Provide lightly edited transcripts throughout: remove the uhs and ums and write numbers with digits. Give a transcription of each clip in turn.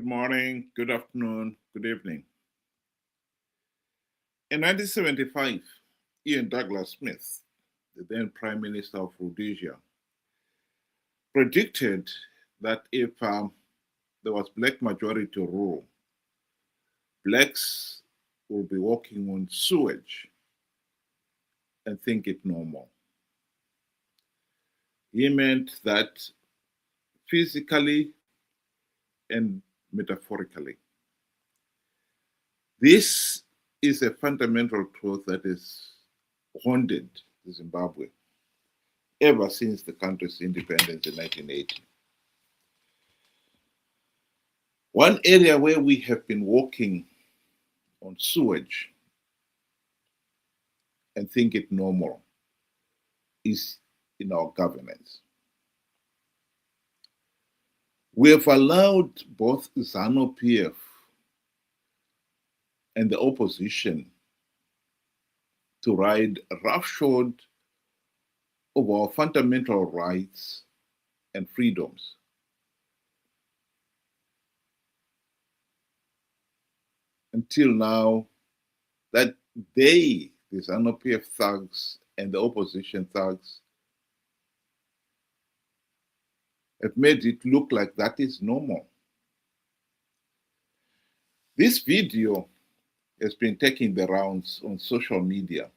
Good morning, good afternoon, good evening. In 1975, Ian Douglas Smith, the then Prime Minister of Rhodesia, predicted that if there was black majority rule, blacks will be walking on sewage and think it normal. He meant that physically and metaphorically. This is a fundamental truth that has haunted Zimbabwe ever since the country's independence in 1980. One area where we have been walking on sewage and think it normal is in our governance. We have allowed both ZANU PF and the opposition to ride roughshod over our fundamental rights and freedoms. Until now, that they, the ZANU PF thugs and the opposition thugs, have made it look like that is normal. This video has been taking the rounds on social media.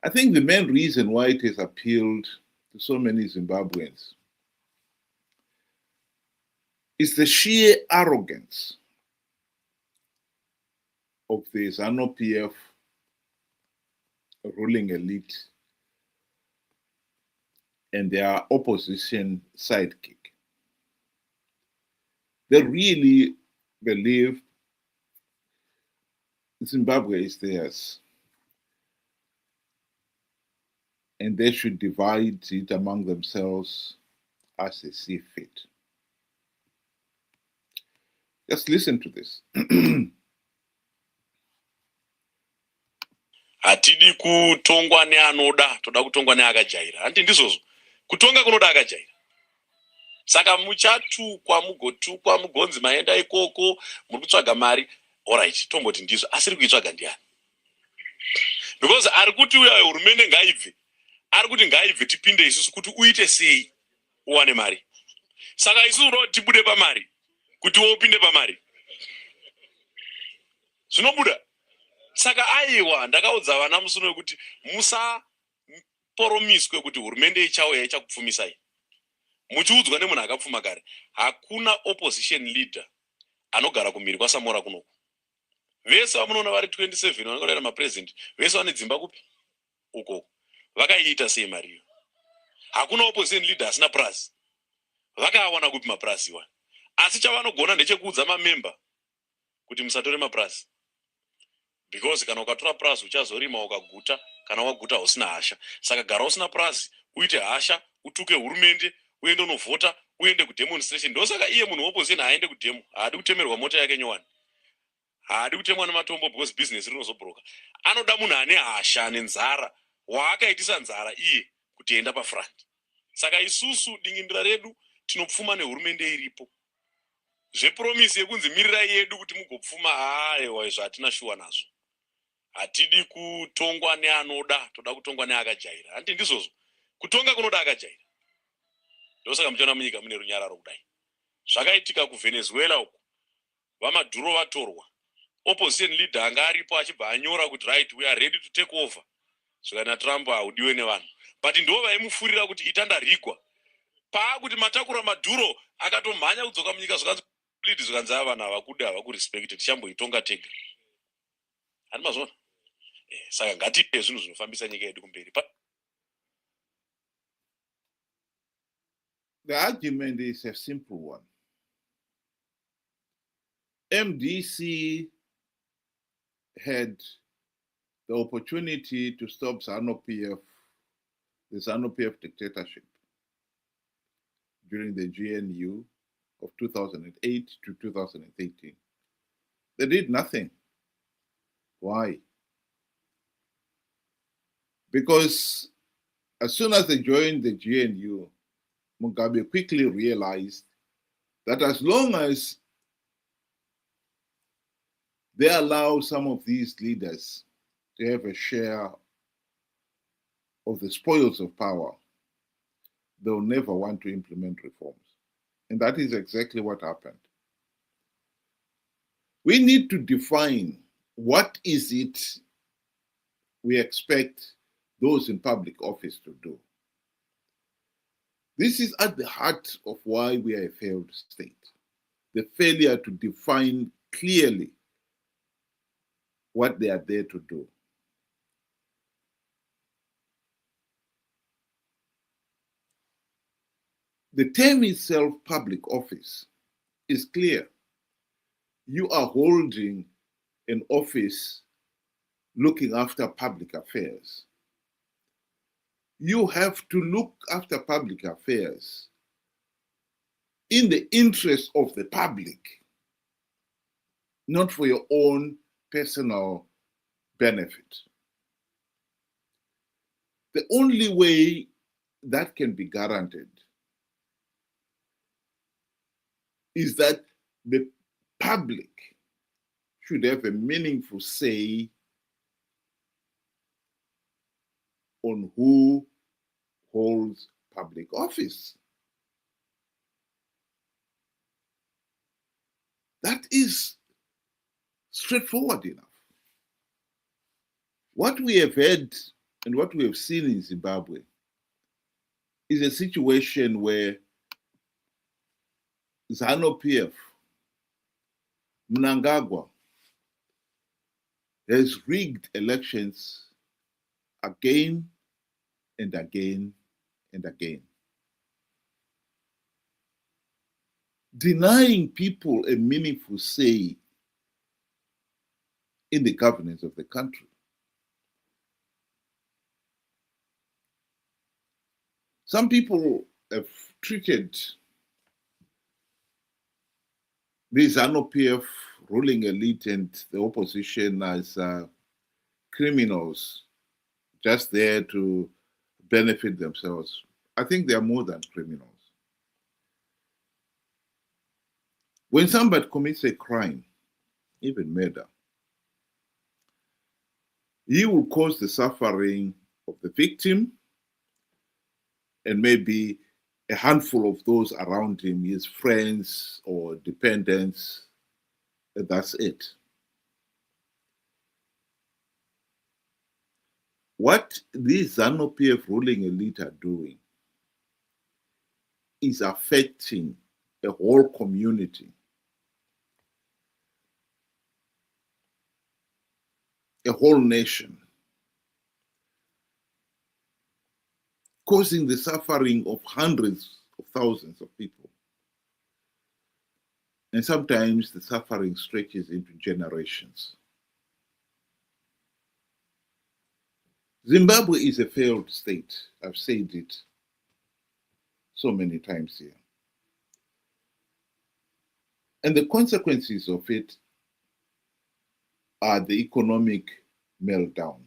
I think the main reason why it has appealed to so many Zimbabweans is the sheer arrogance of the ZANU PF ruling elite and their opposition sidekick. They really believe Zimbabwe is theirs and they should divide it among themselves as they see fit. Just listen to this. Hatidi kutongwa neanoda, toda kutongwa neakajaira. Handi ndizvozvo. Kutonga kunoda akajaira. Saka muchatukwa mugotukwa mugonzi maenda ikoko muri kutsvaga mari. Alright, tomboti ndizvo. Asiri kuitsvaga ndiani? Because ari kuti uya hurumende ngaibve. Ari kuti ngaibve tipinde isusu kuti uite sei uwane mari. Saka isusu ro tibude pamari. Kuti upinde pamari. Zvinobuda. Saka aiwa ndakaudza vana musuno wekuti musa poromiswe kuti hurumende ichauya ichakupfumisai. Muchiudzwa nemunhu akapfuma kare. Hakuna opposition leader anogara kumhiri kwaSamora kunoku. Vese vamunoona vari 27 vanokorera mapresident. Vese vane dzimba kupi? Uko. Vakaiita sei mariyo? Hakuna opposition leader asina plus. Vakawana kupi maplus iwa. Asi chavanogona ndechekuudza mamemba kuti musatore maplus. Because kana ukatora plus uchazorima ukaguta, kana waguta usina hasha. Saka gara usina plus, uite hasha, utuke hurumende, uende unovhota, uende kudemonstration. Ndosaka iye munhu opposition aende kudemo, haadi kutemerwa mota yake nyowani. Haadi kutemwa nematombo because business rinozobroka. Anoda munhu ane hasha nenzara, waakaitisa nzara iye kuti enda pafront. Saka isusu dingindira redu tinopfuma nehurumende iripo. Zvepromise yekunzi mirirai yedu kuti mugopfuma aiwa izvo hatina shuwa nazvo. Hatidi kutongwa neanoda, toda kutongwa neakajaira. Handi ndizvozvo. Kutonga kunoda akajaira. Ndosaka muchiona munyika mune runyararo kudai. Zvakaitika kuVenezuela uko. Vamadhuro vatorwa. Opposition leader anga aripo achibva anyora kuti right we are ready to take over. Zvakana Trump haudiwe nevanhu. But ndo vaimufurira kuti itandarigwa. Paakuti matakura madhuro akatomhanya kudzoka munyika zvakanzi lead zvakanzi vanhu havakuda havakurespected tichamboitonga tega. Handi mazvona. Saka ngatiite zvinhu zvinofambisa nyika yedu kumberi. The argument is a simple one. MDC had the opportunity to stop ZANU PF, the ZANU PF dictatorship during the GNU of 2008 to 2013. They did nothing. Why? Because as soon as they joined the GNU, Mugabe quickly realized that as long as they allow some of these leaders to have a share of the spoils of power, they'll never want to implement reforms. And that is exactly what happened. We need to define what is it we expect those in public office to do. This is at the heart of why we are a failed state. The failure to define clearly what they are there to do. The term itself, public office, is clear. You are holding an office looking after public affairs. You have to look after public affairs in the interest of the public, not for your own personal benefit. The only way that can be guaranteed is that the public should have a meaningful say on who holds public office. That is straightforward enough. What we have had and what we have seen in Zimbabwe is a situation where ZANU PF, Mnangagwa, has rigged elections again and again and again, denying people a meaningful say in the governance of the country. Some people have treated the ZANU PF ruling elite and the opposition as criminals just there to benefit themselves. I think they are more than criminals. When somebody commits a crime, even murder, he will cause the suffering of the victim and maybe a handful of those around him, his friends or dependents, and that's it. What these ZANU PF ruling elite are doing is affecting a whole community, a whole nation, causing the suffering of hundreds of thousands of people. And sometimes the suffering stretches into generations. Zimbabwe is a failed state. I've said it so many times here. And the consequences of it are the economic meltdown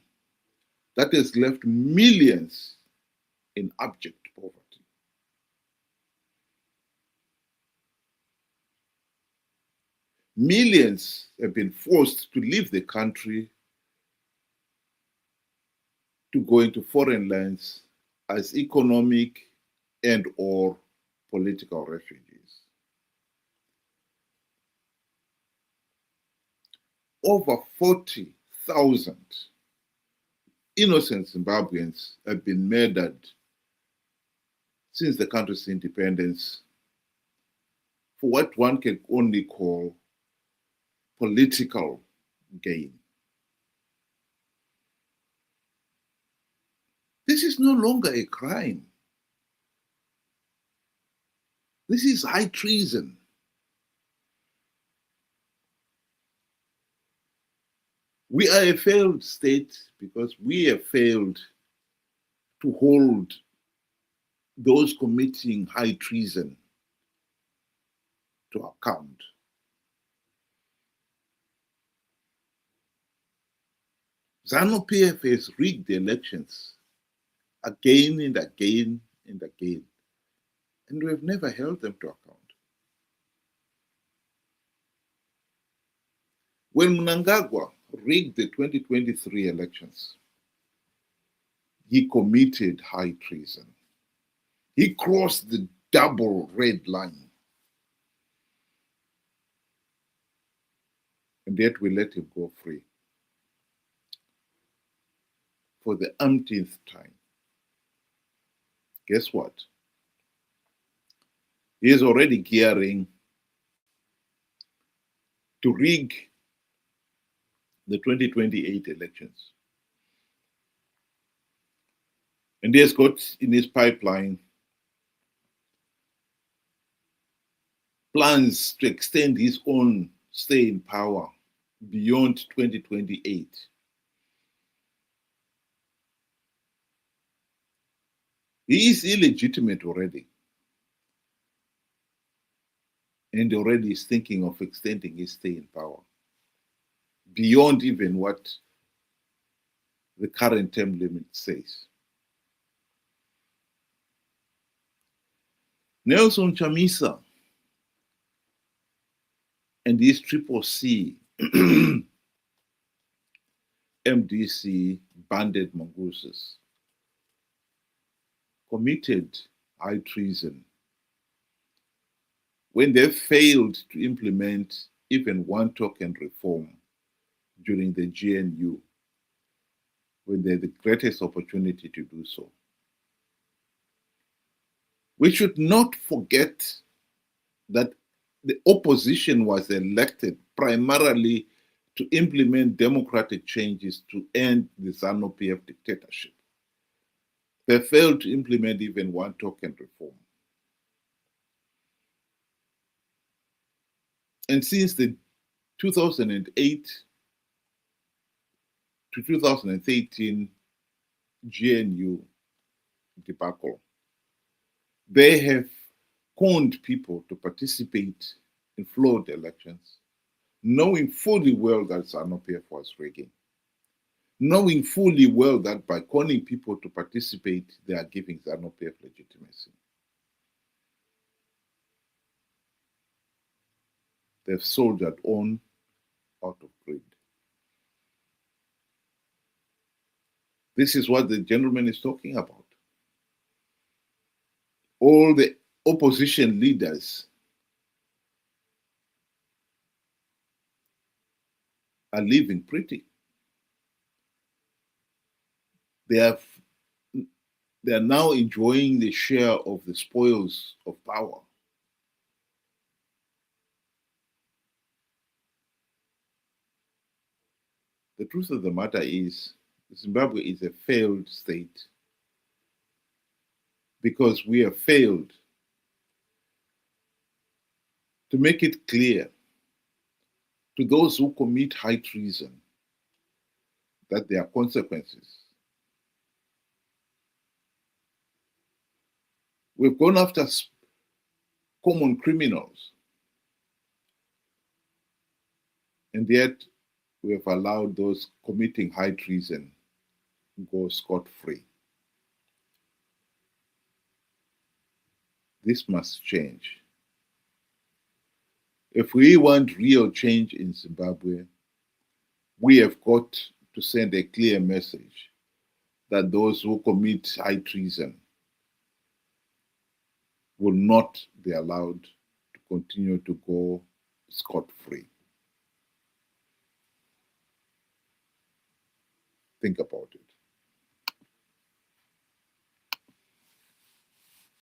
that has left millions in abject poverty. Millions have been forced to leave the country to go into foreign lands as economic and or political refugees. Over 40,000 innocent Zimbabweans have been murdered since the country's independence for what one can only call political gain. This is no longer a crime. This is high treason. We are a failed state because we have failed to hold those committing high treason to account. ZANU PF has rigged the elections again and again and again, and we have never held them to account. When Mnangagwa rigged the 2023 elections, he committed high treason. He crossed the double red line. And yet we let him go free for the umpteenth time. Guess what? He is already gearing to rig the 2028 elections. And he has got in his pipeline plans to extend his own stay in power beyond 2028. He is illegitimate already. And already is thinking of extending his stay in power beyond even what the current term limit says. Nelson Chamisa and his triple C MDC banded mongooses committed high treason when they failed to implement even one token reform during the GNU, when they had the greatest opportunity to do so. We should not forget that the opposition was elected primarily to implement democratic changes to end the ZANU PF dictatorship. They failed to implement even one token reform. And since the 2008 to 2013 GNU debacle, they have conned people to participate in flawed elections, knowing fully well that ZANU PF was rigging, knowing fully well that by conning people to participate, they are giving ZANU PF legitimacy. They've soldiered on out of greed. This is what the gentleman is talking about. All the opposition leaders are living pretty. They are now enjoying the share of the spoils of power. The truth of the matter is, Zimbabwe is a failed state because we have failed to make it clear to those who commit high treason that there are consequences. We've gone after common criminals, and yet we have allowed those committing high treason go scot-free. This must change. If we want real change in Zimbabwe, we have got to send a clear message that those who commit high treason will not be allowed to continue to go scot-free. Think about it.